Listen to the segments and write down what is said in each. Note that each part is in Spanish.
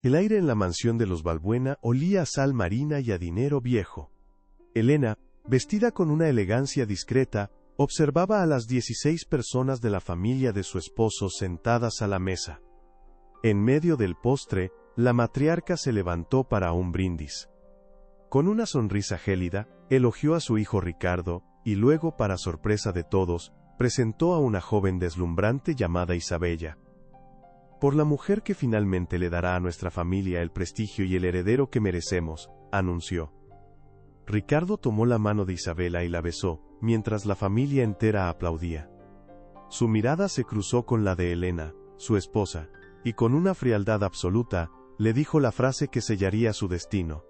El aire en la mansión de los Balbuena olía a sal marina y a dinero viejo. Elena, vestida con una elegancia discreta, observaba a las 16 personas de la familia de su esposo sentadas a la mesa. En medio del postre, la matriarca se levantó para un brindis. Con una sonrisa gélida, elogió a su hijo Ricardo, y luego, para sorpresa de todos, presentó a una joven deslumbrante llamada Isabella. Por la mujer que finalmente le dará a nuestra familia el prestigio y el heredero que merecemos, anunció. Ricardo tomó la mano de Isabela y la besó, mientras la familia entera aplaudía. Su mirada se cruzó con la de Elena, su esposa, y con una frialdad absoluta, le dijo la frase que sellaría su destino.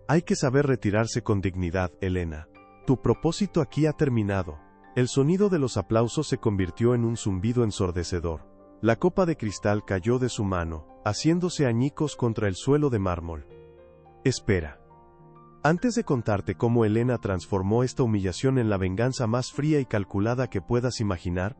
Hay que saber retirarse con dignidad, Elena. Tu propósito aquí ha terminado. El sonido de los aplausos se convirtió en un zumbido ensordecedor. La copa de cristal cayó de su mano, haciéndose añicos contra el suelo de mármol. Espera. Antes de contarte cómo Elena transformó esta humillación en la venganza más fría y calculada que puedas imaginar,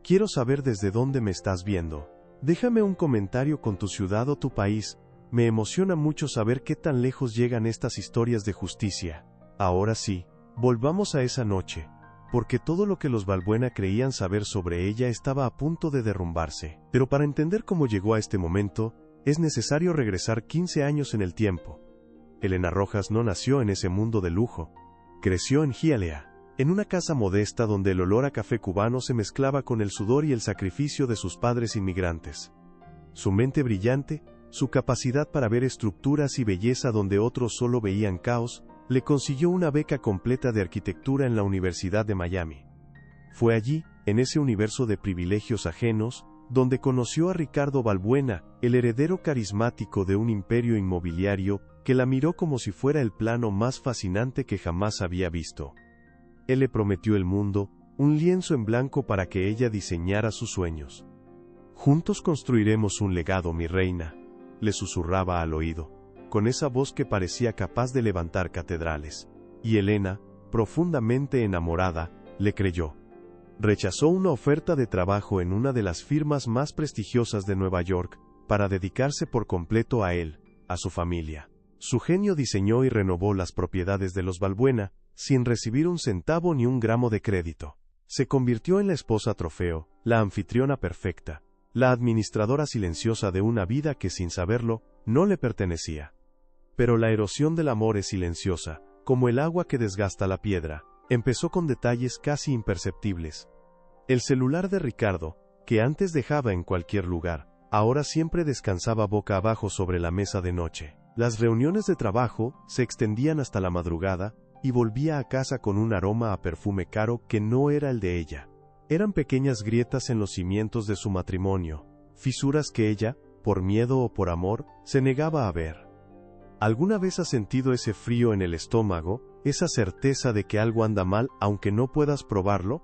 quiero saber desde dónde me estás viendo. Déjame un comentario con tu ciudad o tu país. Me emociona mucho saber qué tan lejos llegan estas historias de justicia. Ahora sí, volvamos a esa noche, porque todo lo que los Balbuena creían saber sobre ella estaba a punto de derrumbarse. Pero para entender cómo llegó a este momento, es necesario regresar 15 años en el tiempo. Elena Rojas no nació en ese mundo de lujo. Creció en Hialeah, en una casa modesta donde el olor a café cubano se mezclaba con el sudor y el sacrificio de sus padres inmigrantes. Su mente brillante, su capacidad para ver estructuras y belleza donde otros solo veían caos, le consiguió una beca completa de arquitectura en la Universidad de Miami. Fue allí, en ese universo de privilegios ajenos, donde conoció a Ricardo Balbuena, el heredero carismático de un imperio inmobiliario que la miró como si fuera el plano más fascinante que jamás había visto. Él le prometió el mundo, un lienzo en blanco para que ella diseñara sus sueños. Juntos construiremos un legado, mi reina, le susurraba al oído, con esa voz que parecía capaz de levantar catedrales. Y Elena, profundamente enamorada, le creyó. Rechazó una oferta de trabajo en una de las firmas más prestigiosas de Nueva York, para dedicarse por completo a él, a su familia. Su genio diseñó y renovó las propiedades de los Balbuena, sin recibir un centavo ni un gramo de crédito. Se convirtió en la esposa trofeo, la anfitriona perfecta, la administradora silenciosa de una vida que, sin saberlo, no le pertenecía. Pero la erosión del amor es silenciosa, como el agua que desgasta la piedra. Empezó con detalles casi imperceptibles. El celular de Ricardo, que antes dejaba en cualquier lugar, ahora siempre descansaba boca abajo sobre la mesa de noche. Las reuniones de trabajo se extendían hasta la madrugada, y volvía a casa con un aroma a perfume caro que no era el de ella. Eran pequeñas grietas en los cimientos de su matrimonio, fisuras que ella, por miedo o por amor, se negaba a ver. ¿Alguna vez has sentido ese frío en el estómago, esa certeza de que algo anda mal aunque no puedas probarlo?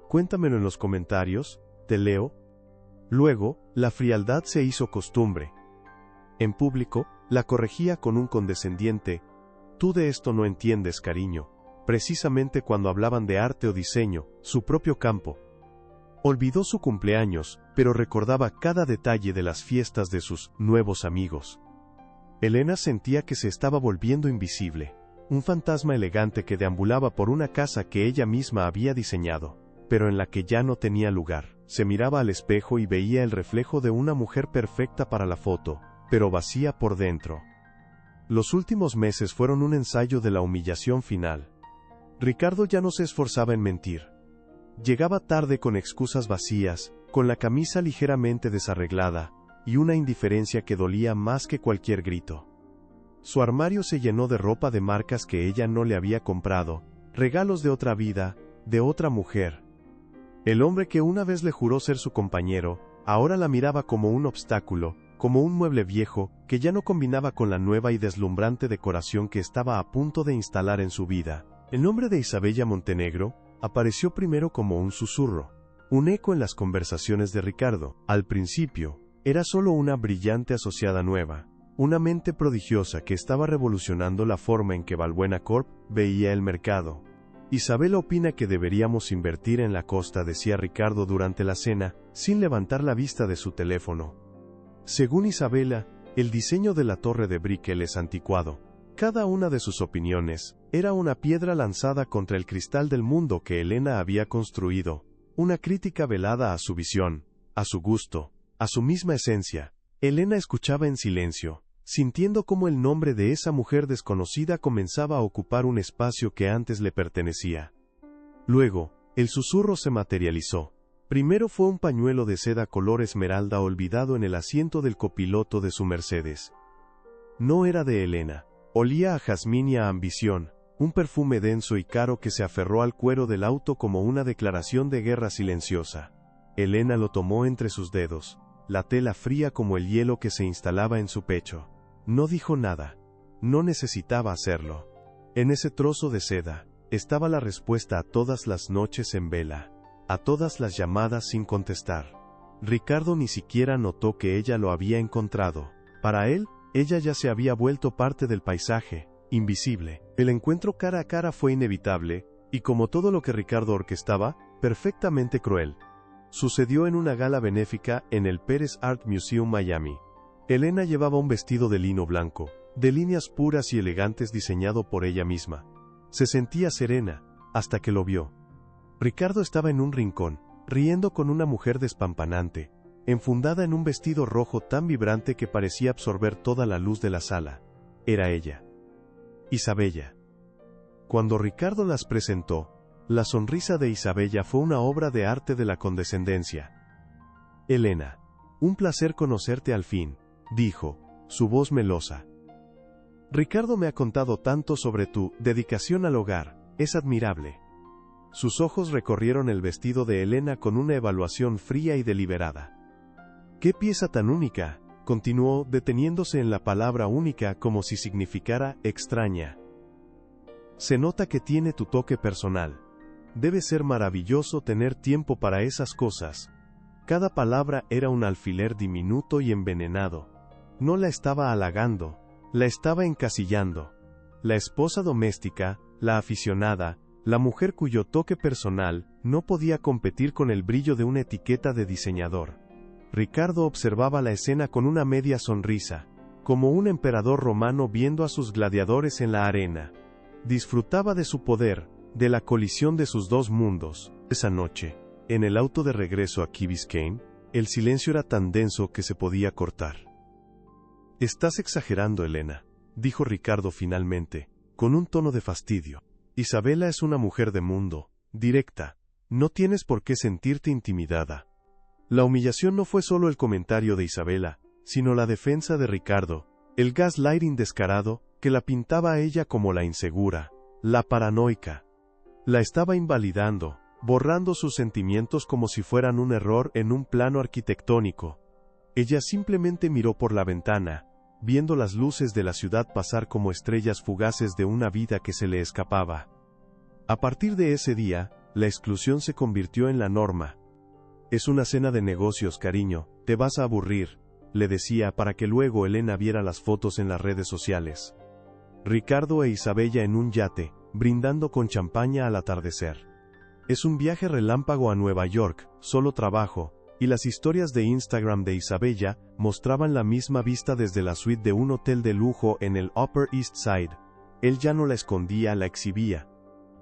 Cuéntamelo en los comentarios, te leo. Luego, la frialdad se hizo costumbre. En público, la corregía con un condescendiente: tú de esto no entiendes, cariño, precisamente cuando hablaban de arte o diseño, su propio campo. Olvidó su cumpleaños, pero recordaba cada detalle de las fiestas de sus nuevos amigos. Elena sentía que se estaba volviendo invisible, un fantasma elegante que deambulaba por una casa que ella misma había diseñado, pero en la que ya no tenía lugar. Se miraba al espejo y veía el reflejo de una mujer perfecta para la foto, pero vacía por dentro. Los últimos meses fueron un ensayo de la humillación final. Ricardo ya no se esforzaba en mentir. Llegaba tarde con excusas vacías, con la camisa ligeramente desarreglada, y una indiferencia que dolía más que cualquier grito. Su armario se llenó de ropa de marcas que ella no le había comprado, regalos de otra vida, de otra mujer. El hombre que una vez le juró ser su compañero, ahora la miraba como un obstáculo, como un mueble viejo, que ya no combinaba con la nueva y deslumbrante decoración que estaba a punto de instalar en su vida. El nombre de Isabella Montenegro apareció primero como un susurro, un eco en las conversaciones de Ricardo. Al principio, era solo una brillante asociada nueva, una mente prodigiosa que estaba revolucionando la forma en que Balbuena Corp veía el mercado. Isabela opina que deberíamos invertir en la costa, decía Ricardo durante la cena, sin levantar la vista de su teléfono. Según Isabela, El diseño de la torre de Brickell es anticuado. Cada una de sus opiniones era una piedra lanzada contra el cristal del mundo que Elena había construido, una crítica velada a su visión, a su gusto, a su misma esencia. Elena escuchaba en silencio, sintiendo cómo el nombre de esa mujer desconocida comenzaba a ocupar un espacio que antes le pertenecía. Luego, el susurro se materializó. Primero fue un pañuelo de seda color esmeralda olvidado en el asiento del copiloto de su Mercedes. No era de Elena. Olía a jazmín y a ambición, un perfume denso y caro que se aferró al cuero del auto como una declaración de guerra silenciosa. Elena lo tomó entre sus dedos, la tela fría como el hielo que se instalaba en su pecho. No dijo nada. No necesitaba hacerlo. En ese trozo de seda, estaba la respuesta a todas las noches en vela, a todas las llamadas sin contestar. Ricardo ni siquiera notó que ella lo había encontrado. Para él, ella ya se había vuelto parte del paisaje, invisible. El encuentro cara a cara fue inevitable, y como todo lo que Ricardo orquestaba, perfectamente cruel. Sucedió en una gala benéfica en el Pérez Art Museum Miami. Elena llevaba un vestido de lino blanco, de líneas puras y elegantes diseñado por ella misma. Se sentía serena, hasta que lo vio. Ricardo estaba en un rincón, riendo con una mujer despampanante, enfundada en un vestido rojo tan vibrante que parecía absorber toda la luz de la sala. Era ella. Isabella. Cuando Ricardo las presentó, la sonrisa de Isabella fue una obra de arte de la condescendencia. Elena, un placer conocerte al fin, dijo, su voz melosa. Ricardo me ha contado tanto sobre tu dedicación al hogar, es admirable. Sus ojos recorrieron el vestido de Elena con una evaluación fría y deliberada. «¿Qué pieza tan única?», continuó, deteniéndose en la palabra única como si significara extraña. «Se nota que tiene tu toque personal. Debe ser maravilloso tener tiempo para esas cosas». Cada palabra era un alfiler diminuto y envenenado. No la estaba halagando, la estaba encasillando. La esposa doméstica, la aficionada, la mujer cuyo toque personal no podía competir con el brillo de una etiqueta de diseñador. Ricardo observaba la escena con una media sonrisa, como un emperador romano viendo a sus gladiadores en la arena. Disfrutaba de su poder, de la colisión de sus dos mundos. Esa noche, en el auto de regreso a Key Biscayne, el silencio era tan denso que se podía cortar. «Estás exagerando, Elena», dijo Ricardo finalmente, con un tono de fastidio. «Isabela es una mujer de mundo, directa. No tienes por qué sentirte intimidada». La humillación no fue solo el comentario de Isabela, sino la defensa de Ricardo, el gaslighting descarado, que la pintaba a ella como la insegura, la paranoica. La estaba invalidando, borrando sus sentimientos como si fueran un error en un plano arquitectónico. Ella simplemente miró por la ventana, viendo las luces de la ciudad pasar como estrellas fugaces de una vida que se le escapaba. A partir de ese día, la exclusión se convirtió en la norma. «Es una cena de negocios, cariño, te vas a aburrir», le decía para que luego Elena viera las fotos en las redes sociales. Ricardo e Isabella en un yate, brindando con champaña al atardecer. «Es un viaje relámpago a Nueva York, solo trabajo», y las historias de Instagram de Isabella mostraban la misma vista desde la suite de un hotel de lujo en el Upper East Side. Él ya no la escondía, la exhibía.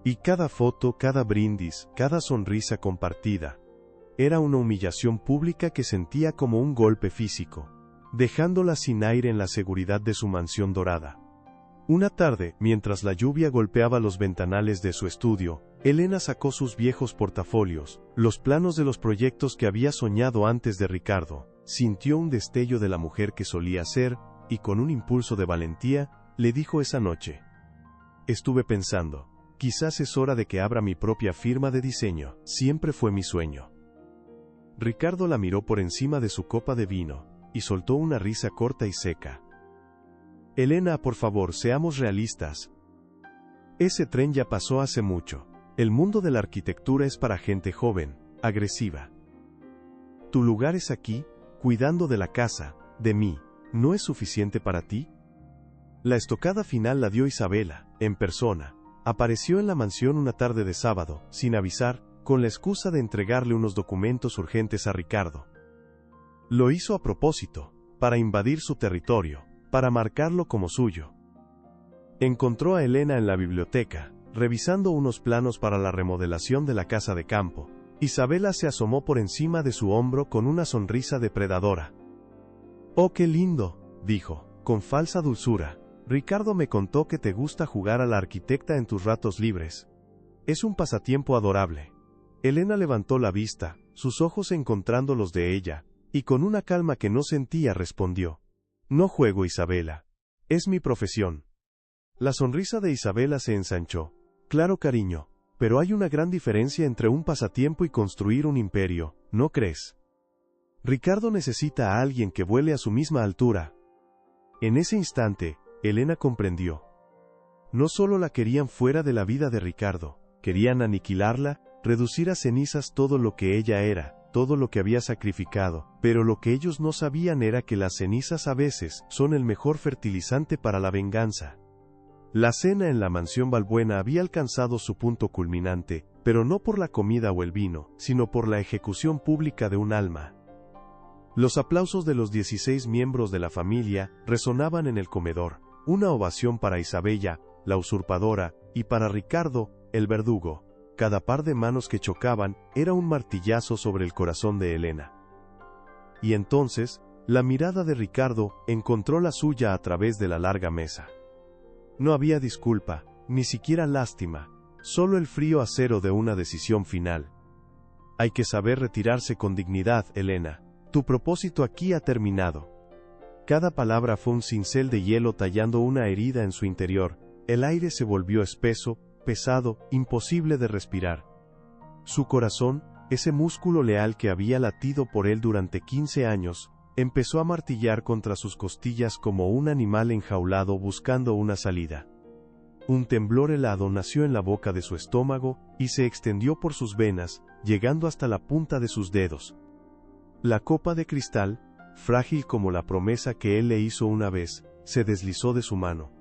Y cada foto, cada brindis, cada sonrisa compartida, era una humillación pública que sentía como un golpe físico, dejándola sin aire en la seguridad de su mansión dorada. Una tarde, mientras la lluvia golpeaba los ventanales de su estudio, Elena sacó sus viejos portafolios, los planos de los proyectos que había soñado antes de Ricardo, sintió un destello de la mujer que solía ser, y con un impulso de valentía, le dijo esa noche: «Estuve pensando, quizás es hora de que abra mi propia firma de diseño, siempre fue mi sueño». Ricardo la miró por encima de su copa de vino, y soltó una risa corta y seca. «Elena, por favor, seamos realistas. Ese tren ya pasó hace mucho. El mundo de la arquitectura es para gente joven, agresiva. Tu lugar es aquí, cuidando de la casa, de mí. ¿No es suficiente para ti?». La estocada final la dio Isabela, en persona. Apareció en la mansión una tarde de sábado, sin avisar, con la excusa de entregarle unos documentos urgentes a Ricardo. Lo hizo a propósito, para invadir su territorio, para marcarlo como suyo. Encontró a Elena en la biblioteca, revisando unos planos para la remodelación de la casa de campo. Isabela se asomó por encima de su hombro con una sonrisa depredadora. «Oh, qué lindo», dijo, con falsa dulzura. «Ricardo me contó que te gusta jugar a la arquitecta en tus ratos libres. Es un pasatiempo adorable». Elena levantó la vista, sus ojos encontrando los de ella, y con una calma que no sentía respondió: «No juego, Isabela. Es mi profesión». La sonrisa de Isabela se ensanchó. «Claro, cariño, pero hay una gran diferencia entre un pasatiempo y construir un imperio, ¿no crees? Ricardo necesita a alguien que vuele a su misma altura». En ese instante, Elena comprendió. No solo la querían fuera de la vida de Ricardo, querían aniquilarla, reducir a cenizas todo lo que ella era, todo lo que había sacrificado, pero lo que ellos no sabían era que las cenizas a veces son el mejor fertilizante para la venganza. La cena en la mansión Balbuena había alcanzado su punto culminante, pero no por la comida o el vino, sino por la ejecución pública de un alma. Los aplausos de los 16 miembros de la familia resonaban en el comedor, una ovación para Isabella, la usurpadora, y para Ricardo, el verdugo. Cada par de manos que chocaban era un martillazo sobre el corazón de Elena. Y entonces, la mirada de Ricardo encontró la suya a través de la larga mesa. No había disculpa, ni siquiera lástima, solo el frío acero de una decisión final. «Hay que saber retirarse con dignidad, Elena. Tu propósito aquí ha terminado». Cada palabra fue un cincel de hielo tallando una herida en su interior. El aire se volvió espeso, pesado, imposible de respirar. Su corazón, ese músculo leal que había latido por él durante 15 años, empezó a martillar contra sus costillas como un animal enjaulado buscando una salida. Un temblor helado nació en la boca de su estómago y se extendió por sus venas, llegando hasta la punta de sus dedos. La copa de cristal, frágil como la promesa que él le hizo una vez, se deslizó de su mano.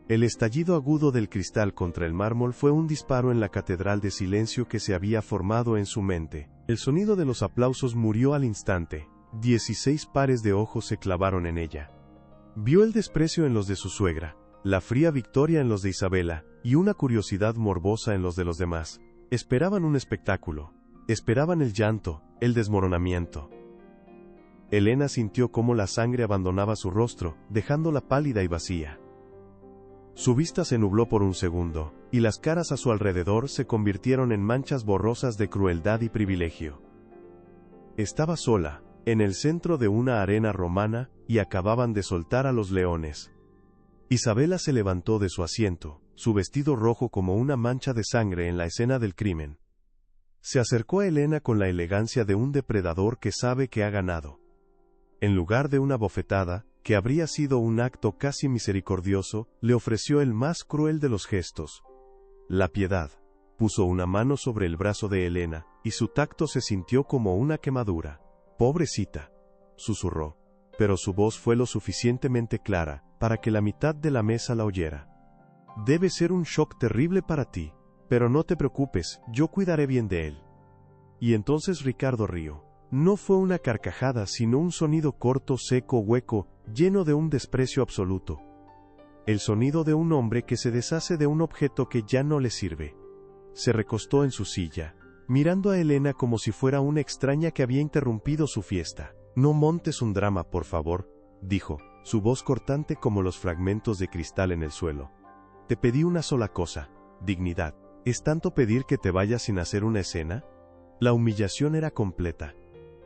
El estallido agudo del cristal contra el mármol fue un disparo en la catedral de silencio que se había formado en su mente. El sonido de los aplausos murió al instante. 16 pares de ojos se clavaron en ella. Vio el desprecio en los de su suegra, la fría victoria en los de Isabela, y una curiosidad morbosa en los de los demás. Esperaban un espectáculo. Esperaban el llanto, el desmoronamiento. Elena sintió cómo la sangre abandonaba su rostro, dejándola pálida y vacía. Su vista se nubló por un segundo, y las caras a su alrededor se convirtieron en manchas borrosas de crueldad y privilegio. Estaba sola, en el centro de una arena romana, y acababan de soltar a los leones. Isabela se levantó de su asiento, su vestido rojo como una mancha de sangre en la escena del crimen. Se acercó a Elena con la elegancia de un depredador que sabe que ha ganado. En lugar de una bofetada, que habría sido un acto casi misericordioso, le ofreció el más cruel de los gestos: la piedad. Puso una mano sobre el brazo de Elena, y su tacto se sintió como una quemadura. «Pobrecita», susurró, pero su voz fue lo suficientemente clara para que la mitad de la mesa la oyera. «Debe ser un shock terrible para ti, pero no te preocupes, yo cuidaré bien de él». Y entonces Ricardo rió. No fue una carcajada, sino un sonido corto, seco, hueco, lleno de un desprecio absoluto. El sonido de un hombre que se deshace de un objeto que ya no le sirve. Se recostó en su silla, mirando a Elena como si fuera una extraña que había interrumpido su fiesta. «No montes un drama, por favor», dijo, su voz cortante como los fragmentos de cristal en el suelo. «Te pedí una sola cosa, dignidad. ¿Es tanto pedir que te vayas sin hacer una escena?» La humillación era completa.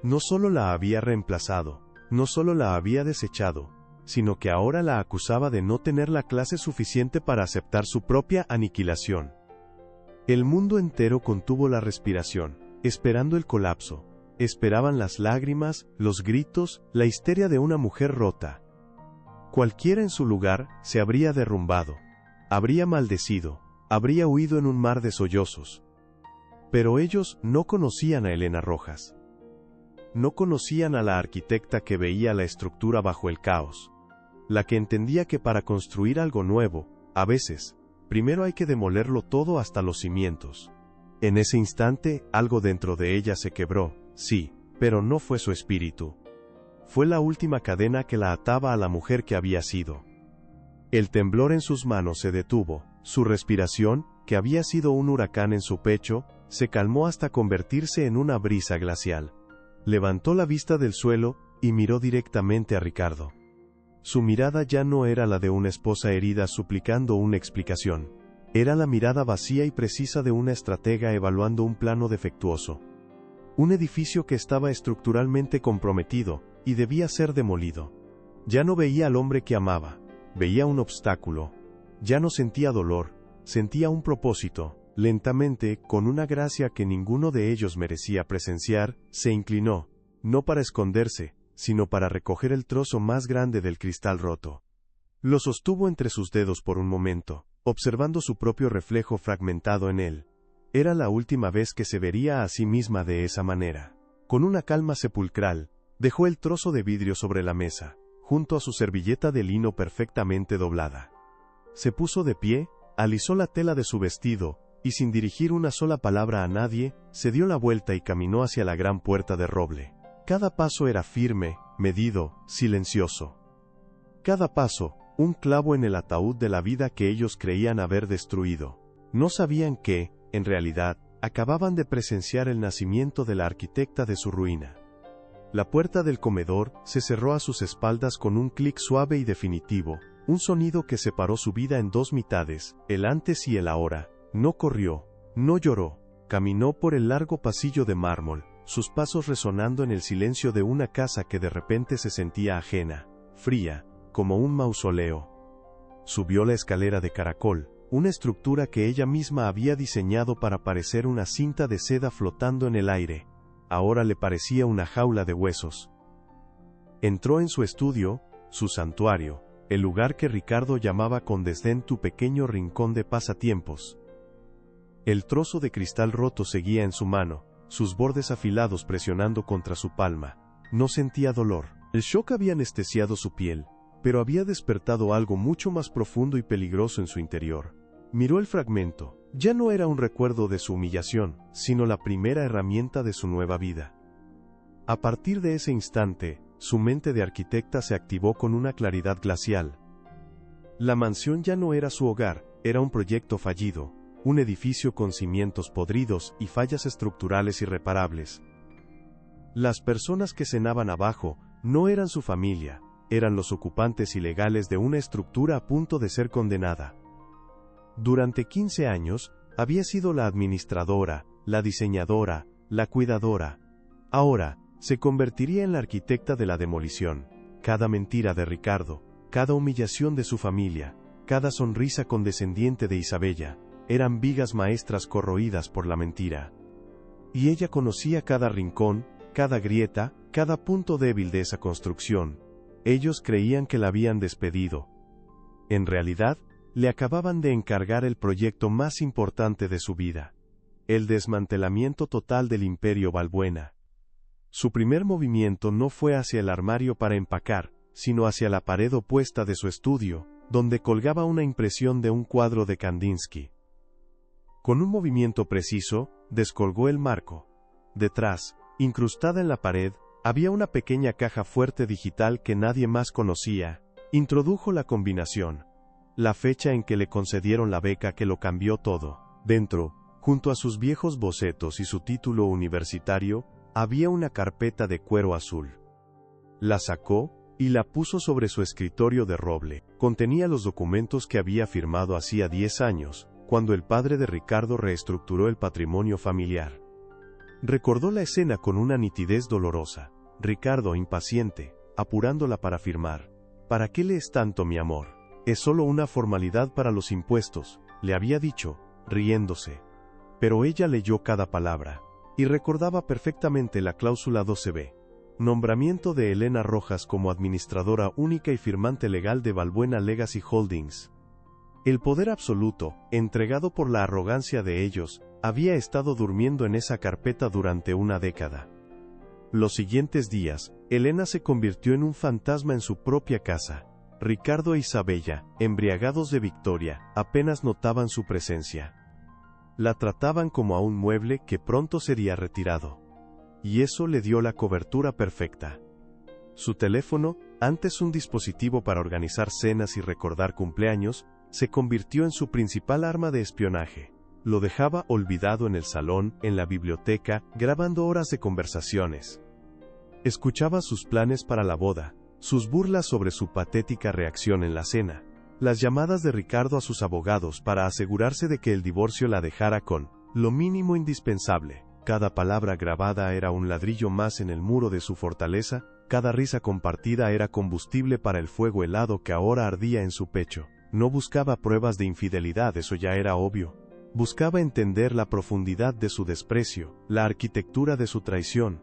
No solo la había reemplazado, no solo la había desechado, sino que ahora la acusaba de no tener la clase suficiente para aceptar su propia aniquilación. El mundo entero contuvo la respiración, esperando el colapso. Esperaban las lágrimas, los gritos, la histeria de una mujer rota. Cualquiera en su lugar se habría derrumbado, habría maldecido, habría huido en un mar de sollozos. Pero ellos no conocían a Elena Rojas. No conocían a la arquitecta que veía la estructura bajo el caos. La que entendía que para construir algo nuevo, a veces, primero hay que demolerlo todo hasta los cimientos. En ese instante, algo dentro de ella se quebró, sí, pero no fue su espíritu. fue la última cadena que la ataba a la mujer que había sido. El temblor en sus manos se detuvo, su respiración, que había sido un huracán en su pecho, se calmó hasta convertirse en una brisa glacial. Levantó la vista del suelo y miró directamente a Ricardo. Su mirada ya no era la de una esposa herida suplicando una explicación. Era la mirada vacía y precisa de una estratega evaluando un plano defectuoso. Un edificio que estaba estructuralmente comprometido y debía ser demolido. Ya no veía al hombre que amaba, veía un obstáculo. Ya no sentía dolor, sentía un propósito. Lentamente, con una gracia que ninguno de ellos merecía presenciar, se inclinó, no para esconderse, sino para recoger el trozo más grande del cristal roto. Lo sostuvo entre sus dedos por un momento, observando su propio reflejo fragmentado en él. Era la última vez que se vería a sí misma de esa manera. Con una calma sepulcral, dejó el trozo de vidrio sobre la mesa, junto a su servilleta de lino perfectamente doblada. Se puso de pie, alisó la tela de su vestido, y sin dirigir una sola palabra a nadie, se dio la vuelta y caminó hacia la gran puerta de roble. Cada paso era firme, medido, silencioso. Cada paso, un clavo en el ataúd de la vida que ellos creían haber destruido. No sabían que, en realidad, acababan de presenciar el nacimiento de la arquitecta de su ruina. La puerta del comedor se cerró a sus espaldas con un clic suave y definitivo, un sonido que separó su vida en dos mitades, el antes y el ahora. No corrió, no lloró, caminó por el largo pasillo de mármol, sus pasos resonando en el silencio de una casa que de repente se sentía ajena, fría, como un mausoleo. Subió la escalera de caracol, una estructura que ella misma había diseñado para parecer una cinta de seda flotando en el aire. Ahora le parecía una jaula de huesos. Entró en su estudio, su santuario, el lugar que Ricardo llamaba con desdén tu pequeño rincón de pasatiempos. El trozo de cristal roto seguía en su mano, sus bordes afilados presionando contra su palma. No sentía dolor. El shock había anestesiado su piel, pero había despertado algo mucho más profundo y peligroso en su interior. Miró el fragmento. Ya no era un recuerdo de su humillación, sino la primera herramienta de su nueva vida. A partir de ese instante, su mente de arquitecta se activó con una claridad glacial. La mansión ya no era su hogar, era un proyecto fallido. Un edificio con cimientos podridos y fallas estructurales irreparables. Las personas que cenaban abajo no eran su familia, eran los ocupantes ilegales de una estructura a punto de ser condenada. Durante 15 años, había sido la administradora, la diseñadora, la cuidadora. Ahora, se convertiría en la arquitecta de la demolición. Cada mentira de Ricardo, cada humillación de su familia, cada sonrisa condescendiente de Isabella, eran vigas maestras corroídas por la mentira. Y ella conocía cada rincón, cada grieta, cada punto débil de esa construcción. Ellos creían que la habían despedido. En realidad, le acababan de encargar el proyecto más importante de su vida. El desmantelamiento total del Imperio Balbuena. Su primer movimiento no fue hacia el armario para empacar, sino hacia la pared opuesta de su estudio, donde colgaba una impresión de un cuadro de Kandinsky. Con un movimiento preciso, descolgó el marco. Detrás, incrustada en la pared, había una pequeña caja fuerte digital que nadie más conocía. Introdujo la combinación. La fecha en que le concedieron la beca que lo cambió todo. Dentro, junto a sus viejos bocetos y su título universitario, había una carpeta de cuero azul. La sacó y la puso sobre su escritorio de roble. Contenía los documentos que había firmado hacía 10 años. Cuando el padre de Ricardo reestructuró el patrimonio familiar. Recordó la escena con una nitidez dolorosa. Ricardo, impaciente, apurándola para firmar. ¿Para qué lees tanto, mi amor? Es solo una formalidad para los impuestos, le había dicho, riéndose. Pero ella leyó cada palabra, y recordaba perfectamente la cláusula 12b. Nombramiento de Elena Rojas como administradora única y firmante legal de Balbuena Legacy Holdings. El poder absoluto, entregado por la arrogancia de ellos, había estado durmiendo en esa carpeta durante una década. Los siguientes días, Elena se convirtió en un fantasma en su propia casa. Ricardo e Isabella, embriagados de victoria, apenas notaban su presencia. La trataban como a un mueble que pronto sería retirado. Y eso le dio la cobertura perfecta. Su teléfono, antes un dispositivo para organizar cenas y recordar cumpleaños, se convirtió en su principal arma de espionaje. Lo dejaba olvidado en el salón, en la biblioteca, grabando horas de conversaciones. Escuchaba sus planes para la boda, sus burlas sobre su patética reacción en la cena, las llamadas de Ricardo a sus abogados para asegurarse de que el divorcio la dejara con lo mínimo indispensable. Cada palabra grabada era un ladrillo más en el muro de su fortaleza, cada risa compartida era combustible para el fuego helado que ahora ardía en su pecho. No buscaba pruebas de infidelidad, eso ya era obvio. Buscaba entender la profundidad de su desprecio, la arquitectura de su traición.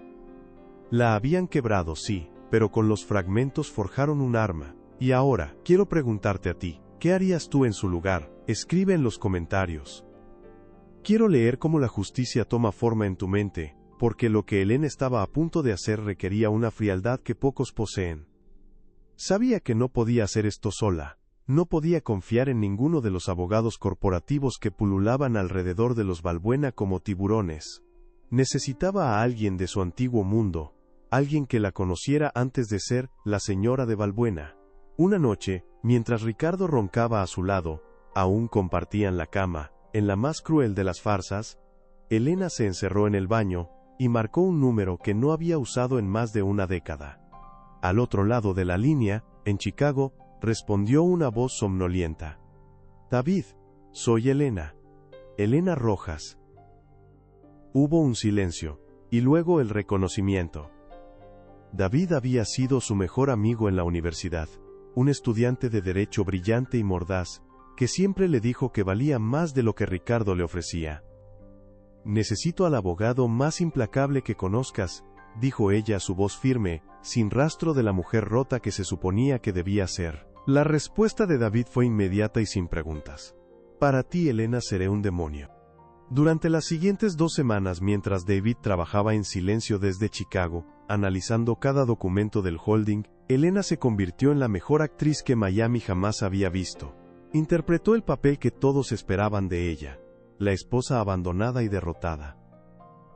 La habían quebrado, sí, pero con los fragmentos forjaron un arma. Y ahora, quiero preguntarte a ti, ¿qué harías tú en su lugar? Escribe en los comentarios. Quiero leer cómo la justicia toma forma en tu mente, porque lo que Elena estaba a punto de hacer requería una frialdad que pocos poseen. Sabía que no podía hacer esto sola. No podía confiar en ninguno de los abogados corporativos que pululaban alrededor de los Balbuena como tiburones. Necesitaba a alguien de su antiguo mundo, alguien que la conociera antes de ser la señora de Balbuena. Una noche, mientras Ricardo roncaba a su lado, aún compartían la cama, en la más cruel de las farsas, Elena se encerró en el baño y marcó un número que no había usado en más de una década. Al otro lado de la línea, en Chicago, respondió una voz somnolienta. David, soy Elena. Elena Rojas. Hubo un silencio, y luego el reconocimiento. David había sido su mejor amigo en la universidad, un estudiante de derecho brillante y mordaz, que siempre le dijo que valía más de lo que Ricardo le ofrecía. Necesito al abogado más implacable que conozcas, dijo ella, su voz firme, sin rastro de la mujer rota que se suponía que debía ser. La respuesta de David fue inmediata y sin preguntas. Para ti, Elena, seré un demonio. Durante las siguientes 2 semanas, mientras David trabajaba en silencio desde Chicago, analizando cada documento del holding, Elena se convirtió en la mejor actriz que Miami jamás había visto. Interpretó el papel que todos esperaban de ella, la esposa abandonada y derrotada.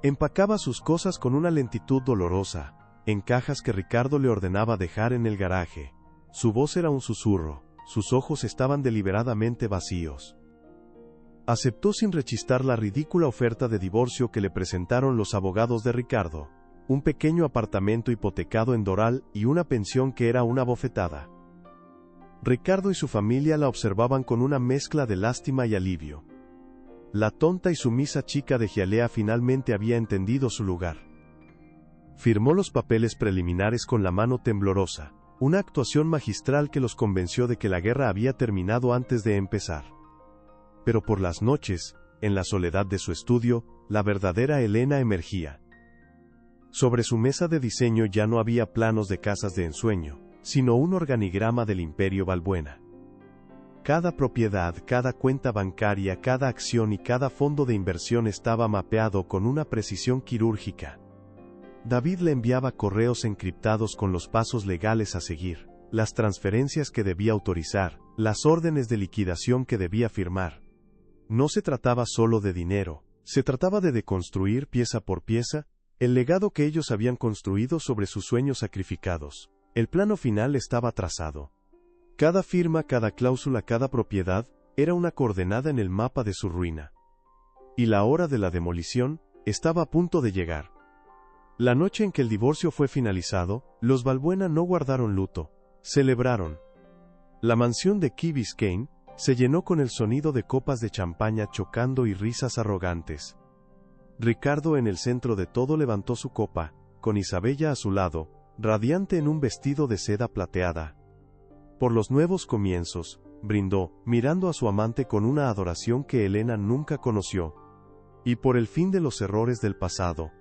Empacaba sus cosas con una lentitud dolorosa, en cajas que Ricardo le ordenaba dejar en el garaje. Su voz era un susurro, sus ojos estaban deliberadamente vacíos. Aceptó sin rechistar la ridícula oferta de divorcio que le presentaron los abogados de Ricardo, un pequeño apartamento hipotecado en Doral y una pensión que era una bofetada. Ricardo y su familia la observaban con una mezcla de lástima y alivio. La tonta y sumisa chica de Hialeah finalmente había entendido su lugar. Firmó los papeles preliminares con la mano temblorosa, una actuación magistral que los convenció de que la guerra había terminado antes de empezar. Pero por las noches, en la soledad de su estudio, la verdadera Elena emergía. Sobre su mesa de diseño ya no había planos de casas de ensueño, sino un organigrama del Imperio Balbuena. Cada propiedad, cada cuenta bancaria, cada acción y cada fondo de inversión estaba mapeado con una precisión quirúrgica. David le enviaba correos encriptados con los pasos legales a seguir, las transferencias que debía autorizar, las órdenes de liquidación que debía firmar. No se trataba solo de dinero, se trataba de deconstruir pieza por pieza el legado que ellos habían construido sobre sus sueños sacrificados. El plano final estaba trazado. Cada firma, cada cláusula, cada propiedad, era una coordenada en el mapa de su ruina. Y la hora de la demolición estaba a punto de llegar. La noche en que el divorcio fue finalizado, los Balbuena no guardaron luto, celebraron. La mansión de Key Biscayne se llenó con el sonido de copas de champaña chocando y risas arrogantes. Ricardo, en el centro de todo, levantó su copa, con Isabella a su lado, radiante en un vestido de seda plateada. Por los nuevos comienzos, brindó, mirando a su amante con una adoración que Elena nunca conoció. Y por el fin de los errores del pasado.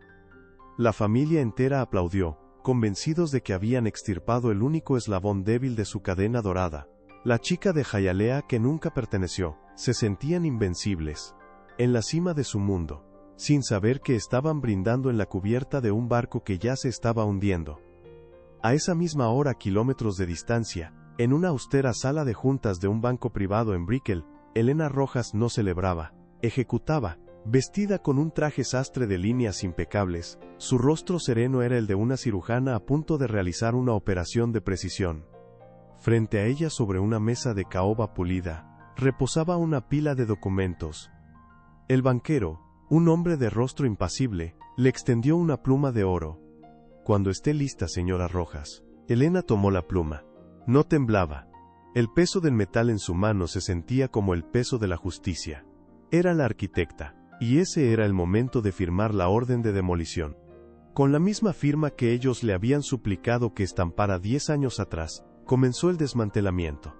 La familia entera aplaudió, convencidos de que habían extirpado el único eslabón débil de su cadena dorada. La chica de Hialeah que nunca perteneció, se sentían invencibles, en la cima de su mundo, sin saber que estaban brindando en la cubierta de un barco que ya se estaba hundiendo. A esa misma hora, a kilómetros de distancia, en una austera sala de juntas de un banco privado en Brickell, Elena Rojas no celebraba, ejecutaba, Vestida con un traje sastre de líneas impecables, su rostro sereno era el de una cirujana a punto de realizar una operación de precisión. Frente a ella, sobre una mesa de caoba pulida, reposaba una pila de documentos. El banquero, un hombre de rostro impasible, le extendió una pluma de oro. «Cuando esté lista, señora Rojas». Elena tomó la pluma. No temblaba. El peso del metal en su mano se sentía como el peso de la justicia. Era la arquitecta, y ese era el momento de firmar la orden de demolición. Con la misma firma que ellos le habían suplicado que estampara 10 años atrás, comenzó el desmantelamiento.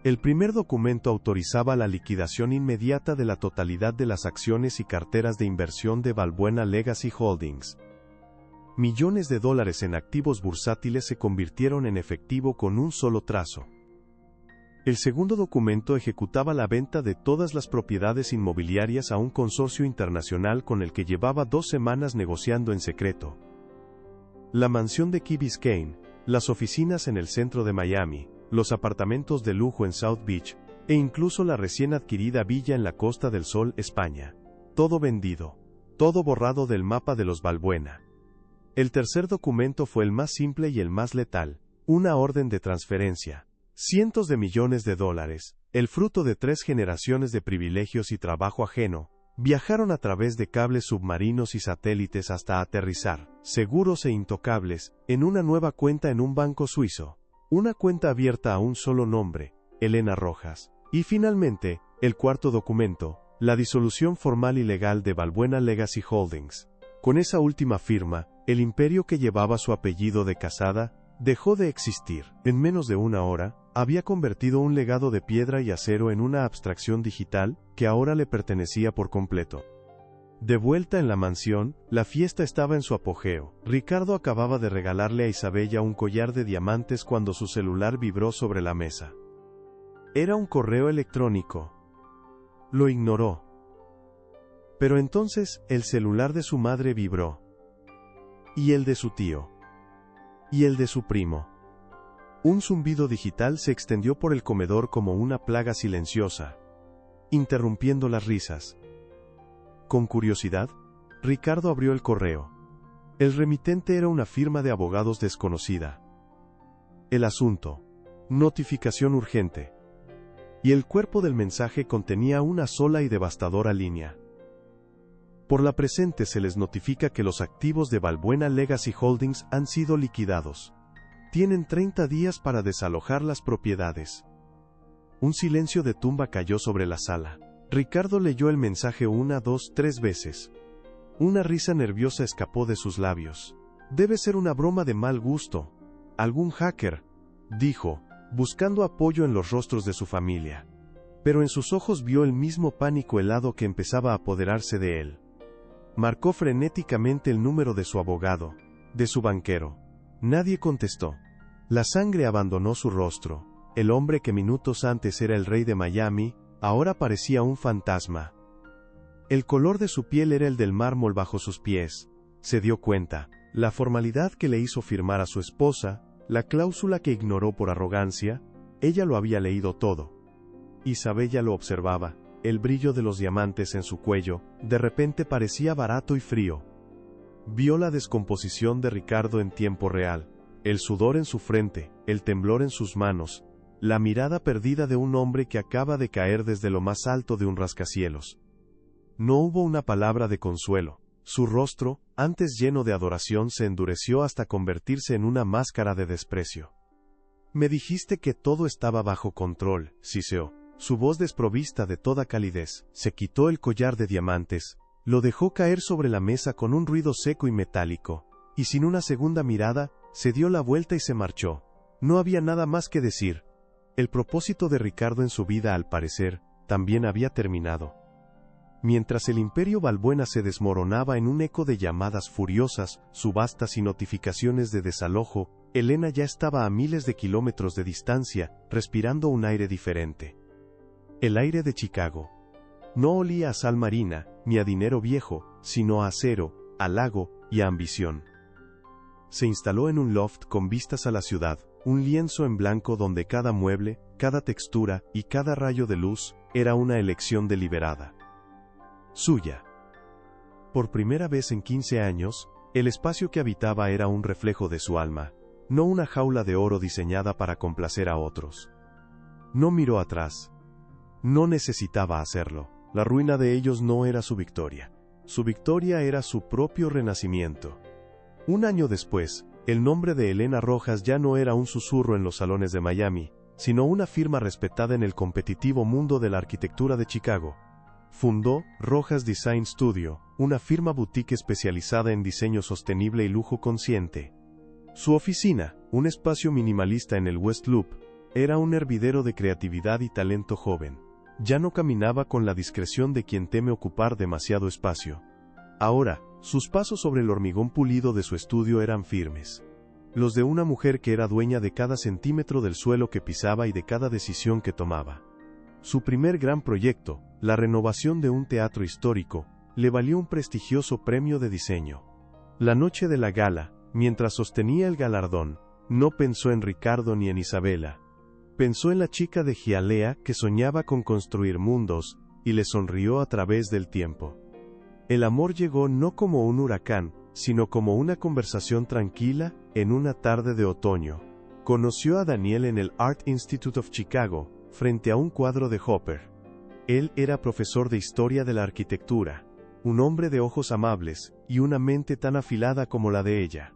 El primer documento autorizaba la liquidación inmediata de la totalidad de las acciones y carteras de inversión de Balbuena Legacy Holdings. Millones de dólares en activos bursátiles se convirtieron en efectivo con un solo trazo. El segundo documento ejecutaba la venta de todas las propiedades inmobiliarias a un consorcio internacional con el que llevaba 2 semanas negociando en secreto. La mansión de Key Biscayne, las oficinas en el centro de Miami, los apartamentos de lujo en South Beach, e incluso la recién adquirida villa en la Costa del Sol, España. Todo vendido. Todo borrado del mapa de los Balbuena. El tercer documento fue el más simple y el más letal, una orden de transferencia. Cientos de millones de dólares, el fruto de 3 generaciones de privilegios y trabajo ajeno, viajaron a través de cables submarinos y satélites hasta aterrizar, seguros e intocables, en una nueva cuenta en un banco suizo. Una cuenta abierta a un solo nombre, Elena Rojas. Y finalmente, el cuarto documento, la disolución formal y legal de Balbuena Legacy Holdings. Con esa última firma, el imperio que llevaba su apellido de casada, dejó de existir. En menos de una hora, había convertido un legado de piedra y acero en una abstracción digital, que ahora le pertenecía por completo. De vuelta en la mansión, la fiesta estaba en su apogeo. Ricardo acababa de regalarle a Isabella un collar de diamantes cuando su celular vibró sobre la mesa. Era un correo electrónico. Lo ignoró. Pero entonces, el celular de su madre vibró. Y el de su tío. Y el de su primo. Un zumbido digital se extendió por el comedor como una plaga silenciosa, interrumpiendo las risas. Con curiosidad, Ricardo abrió el correo. El remitente era una firma de abogados desconocida. El asunto: notificación urgente. Y el cuerpo del mensaje contenía una sola y devastadora línea. Por la presente se les notifica que los activos de Balbuena Legacy Holdings han sido liquidados. Tienen 30 días para desalojar las propiedades. Un silencio de tumba cayó sobre la sala. Ricardo leyó el mensaje 1, 2, 3 veces. Una risa nerviosa escapó de sus labios. Debe ser una broma de mal gusto. Algún hacker, dijo, buscando apoyo en los rostros de su familia. Pero en sus ojos vio el mismo pánico helado que empezaba a apoderarse de él. Marcó frenéticamente el número de su abogado, de su banquero. Nadie contestó. La sangre abandonó su rostro. El hombre que minutos antes era el rey de Miami, ahora parecía un fantasma. El color de su piel era el del mármol bajo sus pies. Se dio cuenta. La formalidad que le hizo firmar a su esposa, la cláusula que ignoró por arrogancia, ella lo había leído todo. Isabella lo observaba. El brillo de los diamantes en su cuello, de repente parecía barato y frío. Vio la descomposición de Ricardo en tiempo real, el sudor en su frente, el temblor en sus manos, la mirada perdida de un hombre que acaba de caer desde lo más alto de un rascacielos. No hubo una palabra de consuelo. Su rostro, antes lleno de adoración, se endureció hasta convertirse en una máscara de desprecio. «Me dijiste que todo estaba bajo control», siseó. Su voz, desprovista de toda calidez, se quitó el collar de diamantes, lo dejó caer sobre la mesa con un ruido seco y metálico, y sin una segunda mirada, se dio la vuelta y se marchó. No había nada más que decir. El propósito de Ricardo en su vida, al parecer, también había terminado. Mientras el imperio Balbuena se desmoronaba en un eco de llamadas furiosas, subastas y notificaciones de desalojo, Elena ya estaba a miles de kilómetros de distancia, respirando un aire diferente. El aire de Chicago. No olía a sal marina, ni a dinero viejo, sino a acero, a lago y a ambición. Se instaló en un loft con vistas a la ciudad, un lienzo en blanco donde cada mueble, cada textura y cada rayo de luz era una elección deliberada. suya. Por primera vez en 15 años, el espacio que habitaba era un reflejo de su alma, no una jaula de oro diseñada para complacer a otros. No miró atrás. No necesitaba hacerlo. La ruina de ellos no era su victoria. Su victoria era su propio renacimiento. Un año después, el nombre de Elena Rojas ya no era un susurro en los salones de Miami, sino una firma respetada en el competitivo mundo de la arquitectura de Chicago. Fundó Rojas Design Studio, una firma boutique especializada en diseño sostenible y lujo consciente. Su oficina, un espacio minimalista en el West Loop, era un hervidero de creatividad y talento joven. Ya no caminaba con la discreción de quien teme ocupar demasiado espacio. Ahora, sus pasos sobre el hormigón pulido de su estudio eran firmes. Los de una mujer que era dueña de cada centímetro del suelo que pisaba y de cada decisión que tomaba. Su primer gran proyecto, la renovación de un teatro histórico, le valió un prestigioso premio de diseño. La noche de la gala, mientras sostenía el galardón, no pensó en Ricardo ni en Isabela. Pensó en la chica de Hialeah que soñaba con construir mundos, y le sonrió a través del tiempo. El amor llegó no como un huracán, sino como una conversación tranquila, en una tarde de otoño. Conoció a Daniel en el Art Institute of Chicago, frente a un cuadro de Hopper. Él era profesor de historia de la arquitectura, un hombre de ojos amables, y una mente tan afilada como la de ella.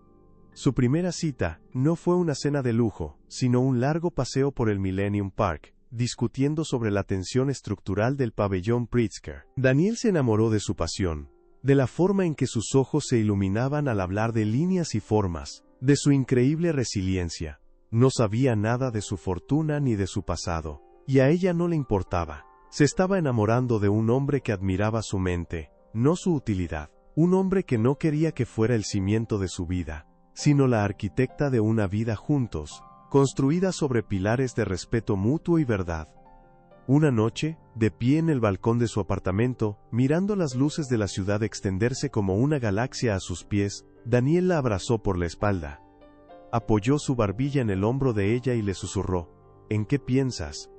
Su primera cita no fue una cena de lujo, sino un largo paseo por el Millennium Park, discutiendo sobre la tensión estructural del pabellón Pritzker. Daniel se enamoró de su pasión, de la forma en que sus ojos se iluminaban al hablar de líneas y formas, de su increíble resiliencia. No sabía nada de su fortuna ni de su pasado, y a ella no le importaba. Se estaba enamorando de un hombre que admiraba su mente, no su utilidad. Un hombre que no quería que fuera el cimiento de su vida, sino la arquitecta de una vida juntos, construida sobre pilares de respeto mutuo y verdad. Una noche, de pie en el balcón de su apartamento, mirando las luces de la ciudad extenderse como una galaxia a sus pies, Daniel la abrazó por la espalda. Apoyó su barbilla en el hombro de ella y le susurró, ¿en qué piensas?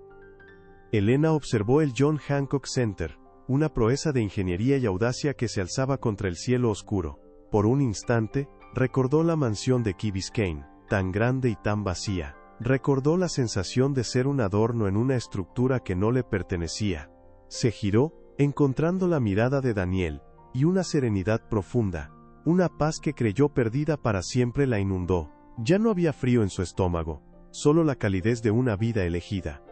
Elena observó el John Hancock Center, una proeza de ingeniería y audacia que se alzaba contra el cielo oscuro. Por un instante, recordó la mansión de Key Biscayne, tan grande y tan vacía. Recordó la sensación de ser un adorno en una estructura que no le pertenecía. Se giró, encontrando la mirada de Daniel, y una serenidad profunda, una paz que creyó perdida para siempre la inundó. Ya no había frío en su estómago, solo la calidez de una vida elegida.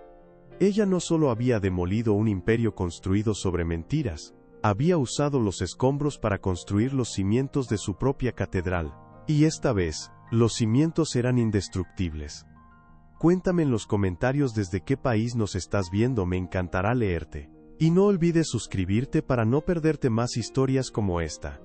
Ella no solo había demolido un imperio construido sobre mentiras, había usado los escombros para construir los cimientos de su propia catedral. Y esta vez, los cimientos eran indestructibles. Cuéntame en los comentarios desde qué país nos estás viendo, me encantará leerte. Y no olvides suscribirte para no perderte más historias como esta.